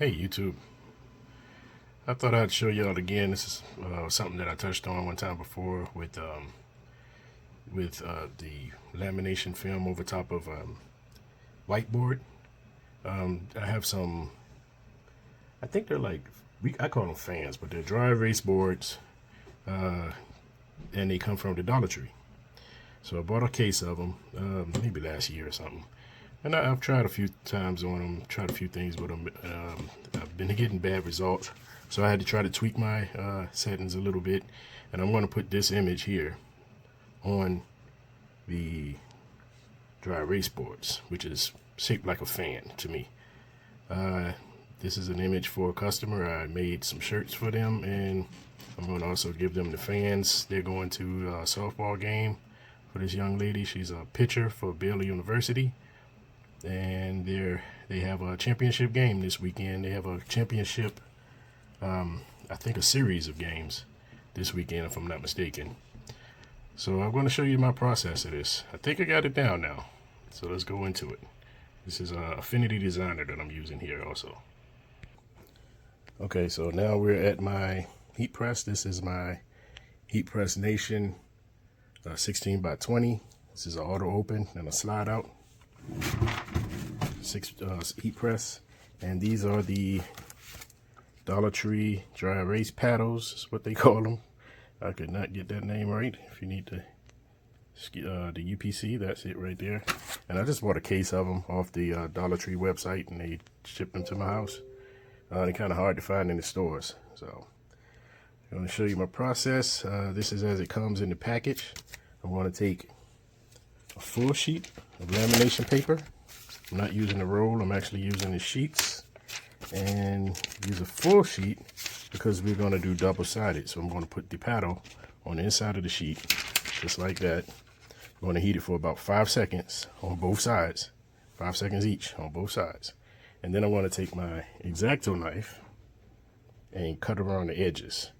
Hey YouTube, I thought I'd show y'all again. This is something that I touched on one time before with the lamination film over top of whiteboard. I have some, I think they're like, I call them fans, but they're dry erase boards, and they come from the Dollar Tree. So I bought a case of them, maybe last year or something. And I've tried a few times on them, tried a few things with them. I've been getting bad results. So I had to try to tweak my settings a little bit. And I'm going to put this image here on the dry erase boards, which is shaped like a fan to me. This is an image for a customer. I made some shirts for them, and I'm going to also give them the fans. They're going to a softball game for this young lady. She's a pitcher for Baylor University. And they have a championship game this weekend. They have a championship, I think a series of games this weekend, if I'm not mistaken. So I'm going to show you my process of this. I think I got it down now. So let's go into it. This is a Affinity Designer that I'm using here also. Okay, so now we're at my heat press. This is my Heat Press Nation 16 by 20. This is an auto open and a slide out. Heat press, and these are the Dollar Tree dry erase paddles, is what they call them. I could not get that name right. If you need the UPC, that's it right there. And I just bought a case of them off the Dollar Tree website, and they shipped them to my house. They're kind of hard to find in the stores, so I'm going to show you my process. This is as it comes in the package. I'm going to take a full sheet of lamination paper. I'm not using a roll, I'm actually using the sheets, and use a full sheet because we're going to do double-sided. So I'm going to put the paddle on the inside of the sheet, just like that. I'm going to heat it for about 5 seconds on both sides, 5 seconds each on both sides. And then I'm going to take my X-Acto knife and cut around the edges.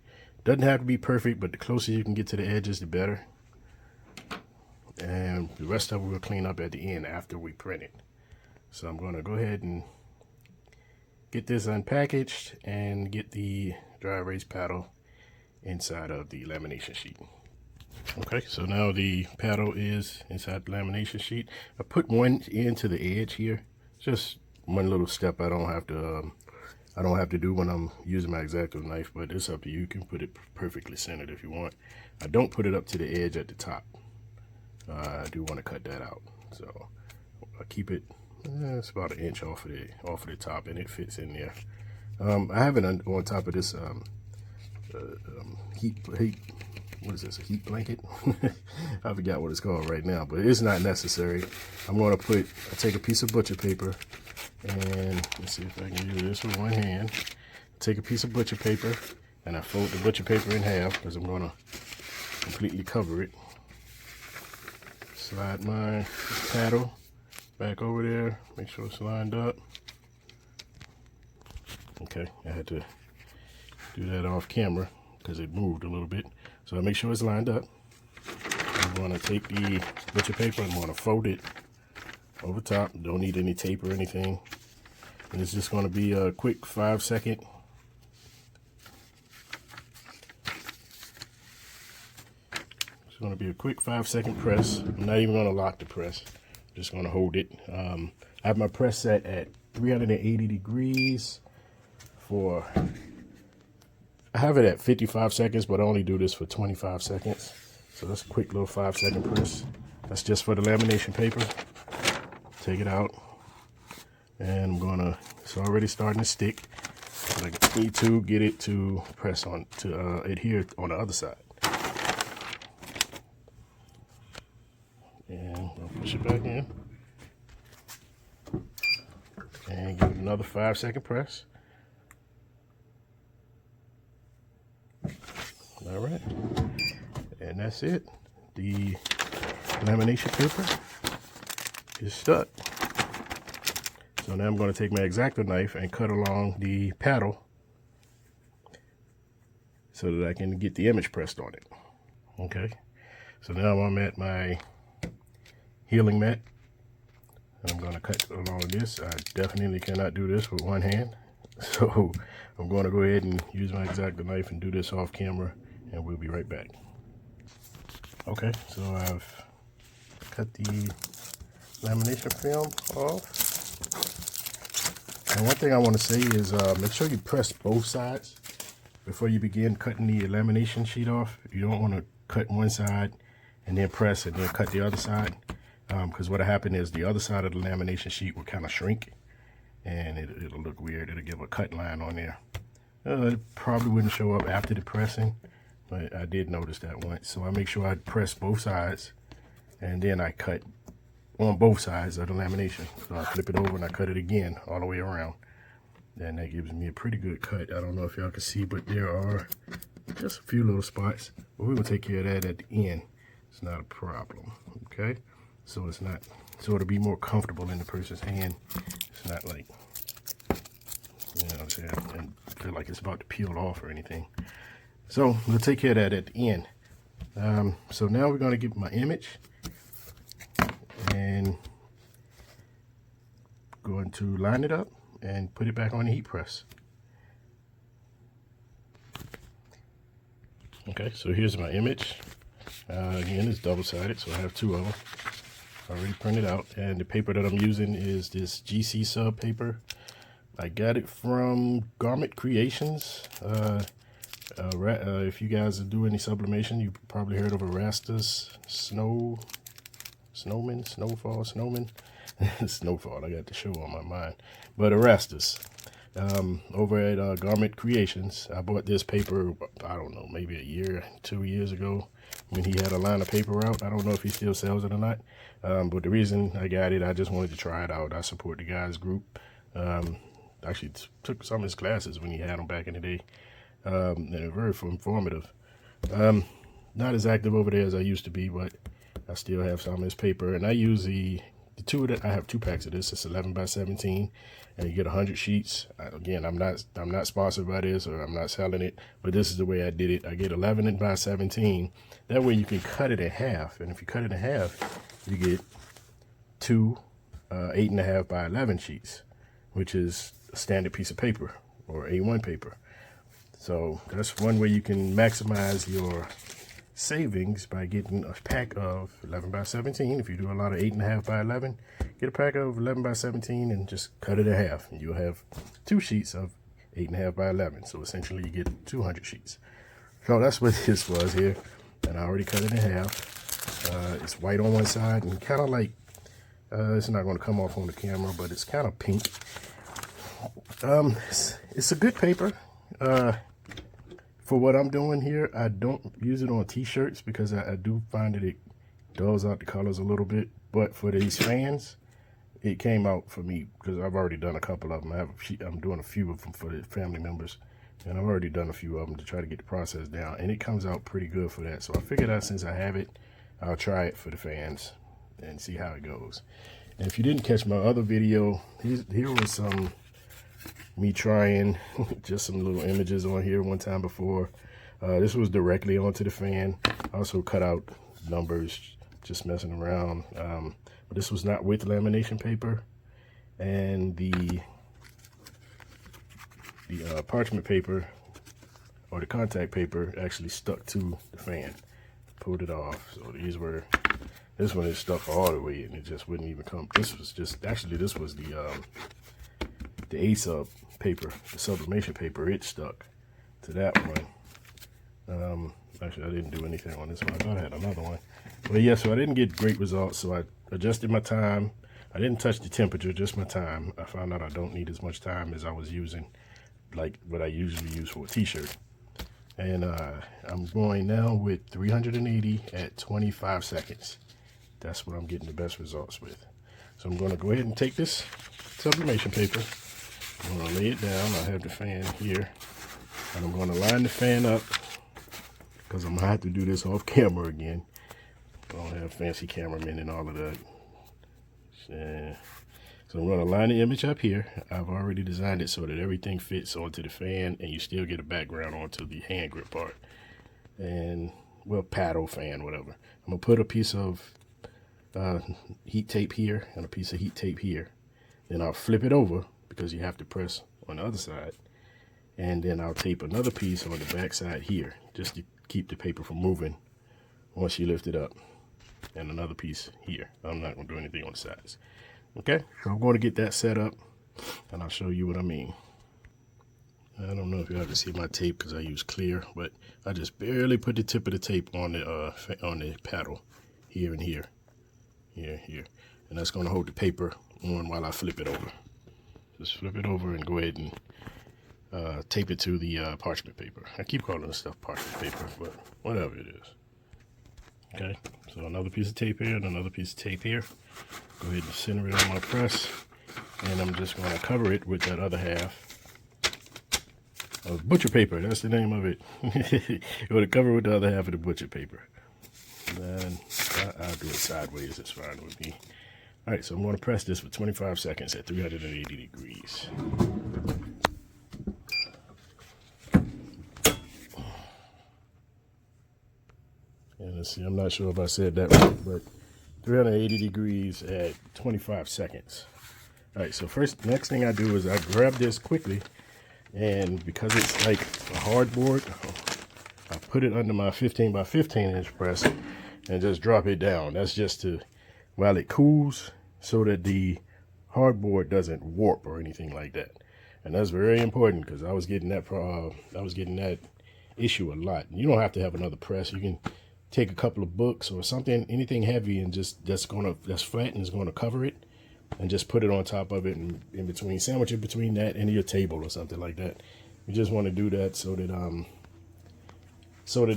Doesn't have to be perfect, but the closer you can get to the edges, the better. And the rest of it we'll clean up at the end after we print it. So I'm going to go ahead and get this unpackaged and get the dry erase paddle inside of the lamination sheet. Okay, so now the paddle is inside the lamination sheet. I put one end to the edge here. Just one little step I don't have to do when I'm using my X-Acto knife, but it's up to you. You can put it perfectly centered if you want. I don't put it up to the edge at the top. I do want to cut that out, so I keep it. It's about an inch off of the top, and it fits in there. I have it on top of this heat. What is this? A heat blanket? I forgot what it's called right now, but it's not necessary. I'm going to take a piece of butcher paper, and let's see if I can do this with one hand. Take a piece of butcher paper, and I fold the butcher paper in half because I'm going to completely cover it. Slide my paddle back over there, make sure it's lined up. Okay, I had to do that off camera because it moved a little bit. So I make sure it's lined up. I'm going to take the butcher paper, I'm going to fold it over top. Don't need any tape or anything. And it's just going to be a quick 5 second. It's going to be a quick 5 second press. I'm not even going to lock the press. I'm just going to hold it. I have my press set at 380 degrees for, I have it at 55 seconds, but I only do this for 25 seconds. So that's a quick little 5 second press. That's just for the lamination paper. Take it out. And it's already starting to stick. But I need to get it to press on, to adhere on the other side. And I'll push it back in. And give it another 5 second press. All right. And that's it. The lamination paper is stuck. So now I'm going to take my X-Acto knife and cut along the paddle so that I can get the image pressed on it. Okay. So now I'm at my healing mat. I'm going to cut along this. I definitely cannot do this with one hand. So I'm going to go ahead and use my X-Acto knife and do this off camera, and we'll be right back. Okay, so I've cut the lamination film off. And one thing I want to say is make sure you press both sides before you begin cutting the lamination sheet off. You don't want to cut one side and then press and then cut the other side, because what'll happen is the other side of the lamination sheet will kind of shrink and it'll look weird. It'll give a cut line on there. It probably wouldn't show up after the pressing, but I did notice that once. So I make sure I press both sides and then I cut on both sides of the lamination. So I flip it over and I cut it again all the way around. And that gives me a pretty good cut. I don't know if y'all can see, but there are just a few little spots. But we're gonna take care of that at the end. It's not a problem, okay? So it's not, so it'll be more comfortable in the person's hand. It's not like, you know what I'm saying, and feel like it's about to peel off or anything. So we'll take care of that at the end. So now we're gonna get my image and going to line it up and put it back on the heat press. Okay, so here's my image. Again, it's double-sided, so I have two of them already printed out. And the paper that I'm using is this GC Sub paper. I got it from Garment Creations. If you guys do any sublimation, you probably heard of Erastus Snowman. Snowfall, I got the show on my mind. But Erastus, over at Garment Creations, I bought this paper, I don't know, maybe a year, 2 years ago, when he had a line of paper out. I don't know if he still sells it or not, but the reason I got it, I just wanted to try it out. I support the guy's group. Actually took some of his classes when he had them back in the day, and they're very informative. Not as active over there as I used to be, but I still have some of his paper, and I use the two that I have 2 packs of this. It's 11 by 17, and you get 100 sheets. Again, I'm not sponsored by this, or I'm not selling it, but this is the way I did it. I get 11 by 17. That way you can cut it in half, and if you cut it in half, you get 2 8.5 by 11 sheets, which is a standard piece of paper or A1 paper. So that's one way you can maximize your savings, by getting a pack of 11 by 17. If you do a lot of 8.5 by 11, get a pack of 11 by 17 and just cut it in half, and you'll have 2 sheets of 8.5 by 11. So essentially you get 200 sheets. So that's what this was here, and I already cut it in half. It's white on one side and kind of like, it's not going to come off on the camera, but it's kind of pink. It's a good paper. For what I'm doing here, I don't use it on t-shirts because I do find that it dulls out the colors a little bit. But for these fans, it came out for me because I've already done a couple of them. I'm doing a few of them for the family members, and I've already done a few of them to try to get the process down, and it comes out pretty good for that. So I figured out, since I have it, I'll try it for the fans and see how it goes. And if you didn't catch my other video, here was some me trying just some little images on here one time before. This was directly onto the fan. I also cut out numbers, just messing around. But this was not with lamination paper, and the parchment paper, or the contact paper, actually stuck to the fan. Pulled it off. So this one is stuck all the way, and it just wouldn't even come. This was the A-Sub paper, the sublimation paper. It stuck to that one. Actually, I didn't do anything on this one. I thought I had another one, but yeah, so I didn't get great results. So I adjusted my time. I didn't touch the temperature, just my time. I found out I don't need as much time as I was using, like what I usually use for a t-shirt. And I'm going now with 380 at 25 seconds. That's what I'm getting the best results with. So I'm going to go ahead and take this sublimation paper. I'm going to lay it down. I have the fan here, and I'm going to line the fan up because I'm going to have to do this off camera again. I don't have fancy cameramen and all of that. So I'm going to line the image up here. I've already designed it so that everything fits onto the fan, and you still get a background onto the hand grip part. And, well, paddle fan, whatever. I'm going to put a piece of heat tape here and a piece of heat tape here. Then I'll flip it over, because you have to press on the other side. And then I'll tape another piece on the back side here, just to keep the paper from moving once you lift it up. And another piece here. I'm not going to do anything on the sides. Okay, so I'm going to get that set up, and I'll show you what I mean. I don't know if you have to see my tape because I use clear, but I just barely put the tip of the tape on the paddle here and here, here, and that's going to hold the paper on while I flip it over. Just flip it over and go ahead and tape it to the parchment paper. I keep calling this stuff parchment paper, but whatever it is. Okay, so another piece of tape here and another piece of tape here. Go ahead and center it on my press, and I'm just going to cover it with that other half of butcher paper. That's the name of it. You're going to cover it with the other half of the butcher paper. Then I'll do it sideways. It's fine with me. All right, so I'm going to press this for 25 seconds at 380 degrees. And let's see, I'm not sure if I said that right, but 380 degrees at 25 seconds. All right, so next thing I do is I grab this quickly, and because it's like a hardboard, I put it under my 15 by 15 inch press and just drop it down. That's just to, while it cools, so that the hardboard doesn't warp or anything like that. And that's very important because I was getting that issue a lot. You don't have to have another press. You can take a couple of books or something, anything heavy, and just that's flat and is going to cover it, and just put it on top of it and in between, sandwich it between that and your table or something like that. You just want to do that so that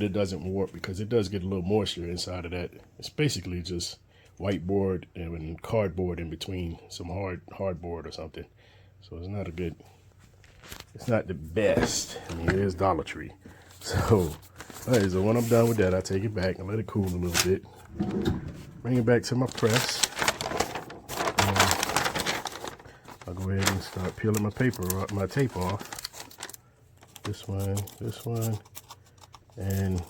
it doesn't warp, because it does get a little moisture inside of that. It's basically just whiteboard and cardboard in between some hardboard or something. So it's not the best. I mean, it is Dollar Tree. So, all right, so when I'm done with that, I take it back and let it cool a little bit. Bring it back to my press. I'll go ahead and start peeling my tape off. This one, and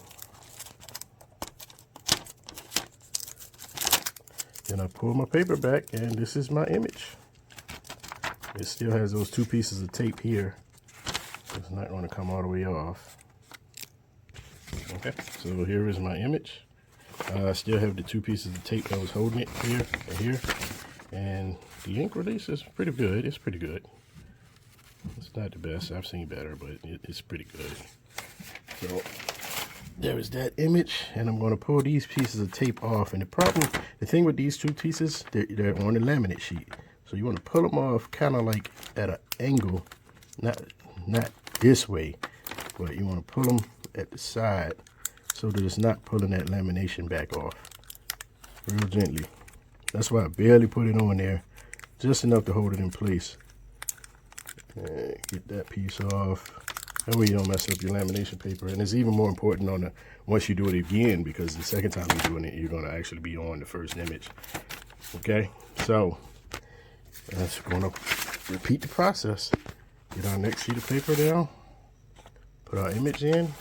then I pull my paper back, and this is my image. It still has those two pieces of tape here. It's not going to come all the way off. Okay, so here is my image. I still have the two pieces of tape that was holding it here and here. And the ink release is pretty good. It's pretty good. It's not the best. I've seen better, but it's pretty good. So there is that image, and I'm going to pull these pieces of tape off. And the thing with these two pieces, they're on the laminate sheet. So you want to pull them off kind of like at an angle, not this way, but you want to pull them at the side so that it's not pulling that lamination back off. Real gently. That's why I barely put it on there, just enough to hold it in place. And get that piece off. That way you don't mess up your lamination paper. And it's even more important once you do it again, because the second time you're doing it, you're going to actually be on the first image. Okay, so that's going to repeat the process. Get our next sheet of paper down, put our image in,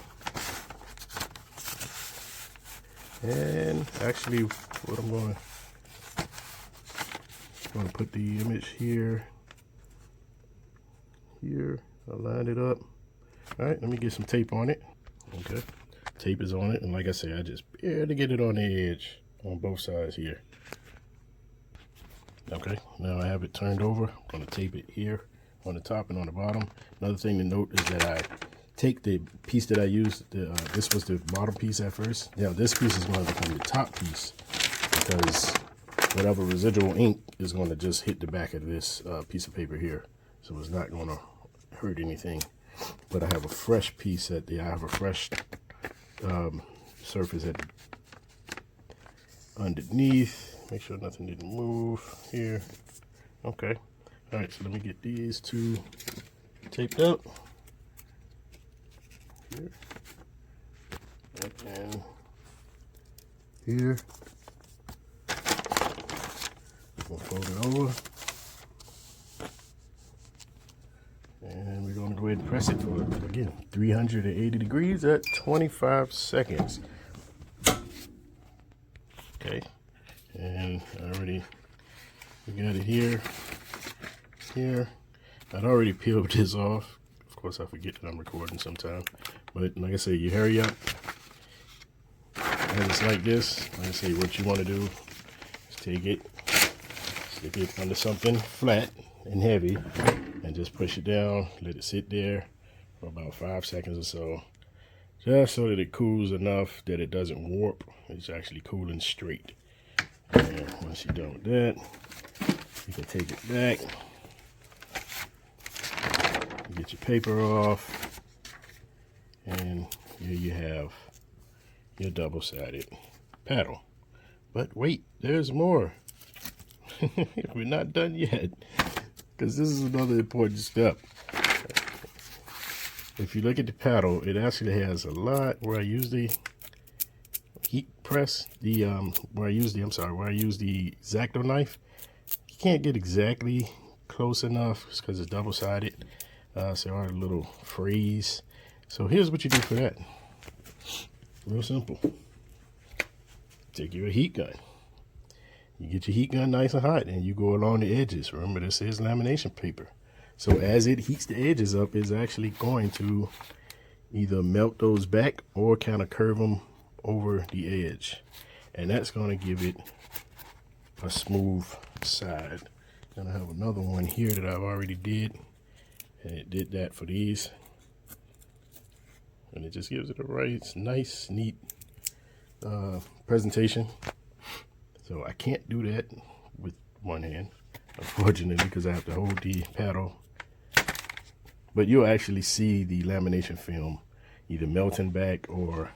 and actually what I'm going to put the image here. I'll line it up. All right, let me get some tape on it. Okay, tape is on it, and like I say, I just barely get it on the edge on both sides here. Okay, now I have it turned over. I'm going to tape it here on the top and on the bottom. Another thing to note is that I take the piece that I used. This was the bottom piece at first. Now this piece is going to become the top piece, because whatever residual ink is going to just hit the back of this piece of paper here. So it's not going to hurt anything. But I have a fresh piece I have a fresh surface underneath. Make sure nothing didn't move here. Okay. All right, so let me get these two taped up. Here. And here. We'll fold it over. And we're going to go ahead and press it for, again, 380 degrees at 25 seconds. Okay. And we got it here. I'd already peeled this off. Of course, I forget that I'm recording sometime. But like I say, you hurry up. And it's like this. Like I say, what you want to do is take it, stick it under something flat and heavy, and just push it down. Let it sit there for about 5 seconds or so. Just so that it cools enough that it doesn't warp. It's actually cooling straight. And once you're done with that, you can take it back. Get your paper off. And here you have your double-sided paddle. But wait, there's more. We're not done yet. Because this is another important step. If you look at the paddle, it actually has a lot where I use the heat press, where I use the X-Acto knife. You can't get exactly close enough because it's double-sided. So there are a little frays. So here's what you do for that. Real simple. Take your heat gun. You get your heat gun nice and hot and you go along the edges. Remember, this is lamination paper. So as it heats the edges up, it's actually going to either melt those back or kind of curve them over the edge. And that's going to give it a smooth side. And I have another one here that I've already did. And it did that for these. And it just gives it a nice, neat presentation. So I can't do that with one hand, unfortunately, because I have to hold the paddle. But you'll actually see the lamination film either melting back or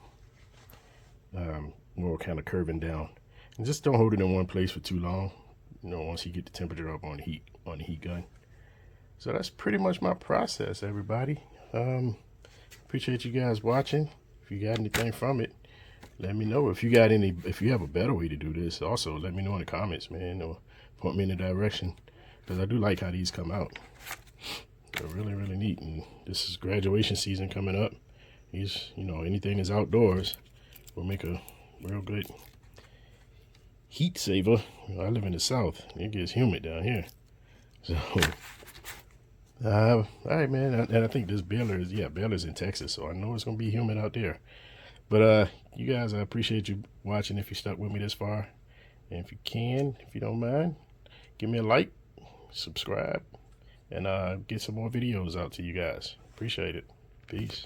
kind of curving down. And just don't hold it in one place for too long. You know, once you get the temperature up on the heat gun. So that's pretty much my process, everybody. Appreciate you guys watching. If you got anything from it, let me know. If you have a better way to do this, also let me know in the comments, man, or point me in the direction, because I do like how these come out. They're really, really neat. And this is graduation season coming up. These, you know, anything that's outdoors will make a real good heat saver. I live in the South. It gets humid down here. So, all right, man. And I think this Baylor's in Texas, so I know it's going to be humid out there. But you guys, I appreciate you watching if you stuck with me this far. And if you don't mind, give me a like, subscribe, and get some more videos out to you guys. Appreciate it. Peace.